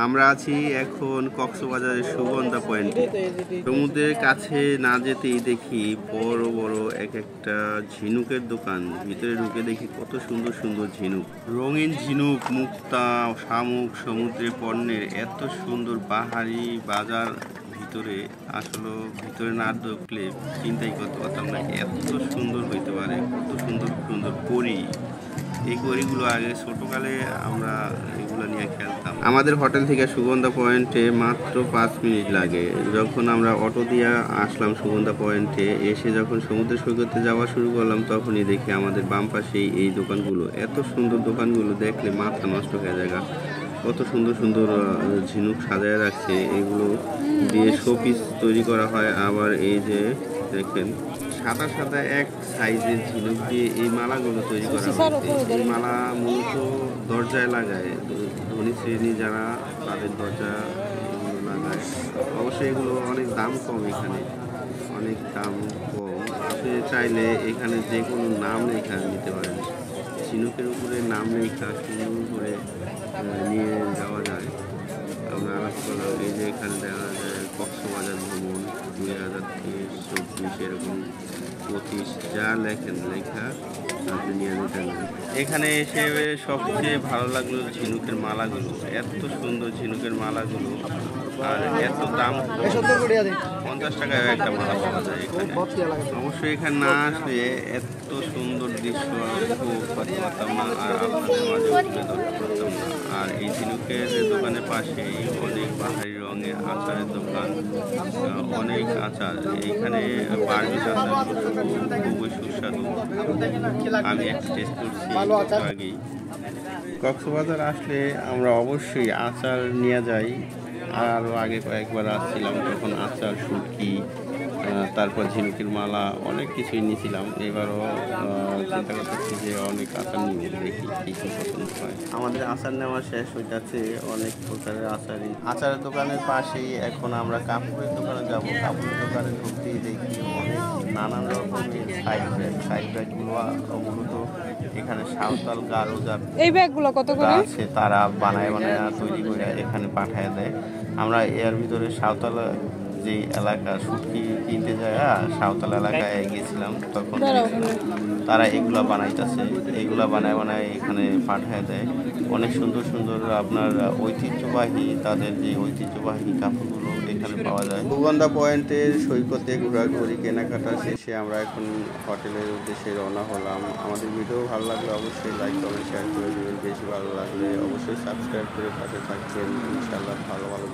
আমরা আছি এখন কক্সবাজারের সুগন্ধা পয়েন্টে। সমুদ্রের কাছে না যেতেই দেখি বড় বড় এক একটা ঝিনুকের দোকান। ভিতরে ঢুকে দেখি কত সুন্দর সুন্দর ঝিনুক, রঙিন ঝিনুক, মুক্তা, শামুক, সমুদ্রের পণ্যের এত সুন্দর পাহাড়ি বাজার ভিতরে। আসলে ভিতরে না ঢুকলে চিন্তাই করতে পারতাম না এত সুন্দর হইতে পারে, কত সুন্দর সুন্দর পরি। এই গড়িগুলো আগে ছোটকালে আমরা এগুলো নিয়ে খেলতাম। আমাদের হোটেল থেকে সুগন্ধা পয়েন্টে মাত্র 5 মিনিট লাগে। যখন আমরা অটো দিয়ে আসলাম সুগন্ধা পয়েন্টে, এসে যখন সমুদ্র সৈকতে যাওয়া শুরু করলাম, তখনই দেখি আমাদের বাম পাশেই এই দোকানগুলো। এত সুন্দর দোকানগুলো দেখলে মাথা নষ্ট হয়ে যায়। কত সুন্দর সুন্দর ঝিনুক সাজায় রাখছে, এগুলো দিয়ে শোপিস তৈরি করা হয়। আবার এই যে দেখেন সাদা সাদা এক সাইজের ঝিনুক দিয়ে এই মালাগুলো তৈরি করা হয়েছে। এই মালা মূলত দরজায় লাগায়, ধনী শ্রেণী যারা তাদের দরজা এগুলো লাগায়। অবশ্যই এগুলো অনেক দাম কম, এখানে অনেক দাম কম। আপনি চাইলে এখানে যে কোনো নাম লেখা নিতে পারেন। ঝিনুকের উপরে নাম লেখা সুন্দর করে নিয়ে যাওয়া যায়। আমরা আলাপ করলাম। এই যে এখানে দেখা যায় কক্সবাজার ভ্রমণ 2023-24 এরকম 25 যা লেখেন লেখা আপনি নিয়ে যেতেন। এখানে এসে সবচেয়ে ভালো লাগলো ঝিনুকের মালাগুলো, এত সুন্দর ঝিনুকের মালাগুলো, আর এত দাম। 50 টাকায় একটা মালা পাওয়া যায় এখানে। অবশ্যই এখানে না আসলে এত সুন্দর দৃশ্য উপভোগ করতে পারতাম না, আর আপনাদের মাঝে তুলে ধরতে পারতাম না। আর এই ঝিনুকের দোকানের পাশেই অনেক পাহাড়ি রঙের আচারের দোকান, অনেক আচার। এইখানে বার্মিজ আচার খুবই সুস্বাদু। আমি একটা টেস্ট করছি আগেই। কক্সবাজার আসলে আমরা অবশ্যই আচার নিয়ে যাই। আরও আগে কয়েকবার আসছিলাম, তখন আচার, শুটকি, তারপর ঝিনুকের মালা, অনেক কিছুই নিয়েছিলাম। এবারও চিন্তা করতেছি যে অনেক আচার নিয়ে দেখি কী কী পছন্দ হয়। আমাদের আচার নেওয়া শেষ হইতেছে, অনেক প্রকারের আচারই। আচারের দোকানের পাশেই এখন আমরা কাপড়ের দোকানে যাব। কাপড়ের দোকানে ঢুকতেই দেখি অনেক নানান রকমের সাইড ব্যাগগুলো মূলত এখানে সাঁওতাল গারো এই ব্যাগগুলো কত করে আছে, তারা বানায় তৈরি করে এখানে পাঠায় দেয়। আমরা এর ভিতরে সাঁওতাল যে এলাকা শুটকি কিনতে যায়, সাঁওতাল এলাকায় গেছিলাম, তখন তারা এগুলা বানাইতেছে। এগুলা বানায় এখানে পাঠায় দেয়। অনেক সুন্দর সুন্দর আপনার ঐতিহ্যবাহী, তাদের যে ঐতিহ্যবাহী কাপড়গুলো এখানে পাওয়া যায়। সুগন্ধা পয়েন্টের সৈকতে ঘোরাঘুরি কেনাকাটা শেষে আমরা এখন হোটেলের উদ্দেশ্যে রওনা হলাম। আমাদের ভিডিও ভালো লাগলে অবশ্যই লাইক কমেন্ট শেয়ার করে দেবেন। বেশি ভালো লাগলে অবশ্যই সাবস্ক্রাইব করে পাশে থাকবেন। ইনশাআল্লাহ ভালো ভালো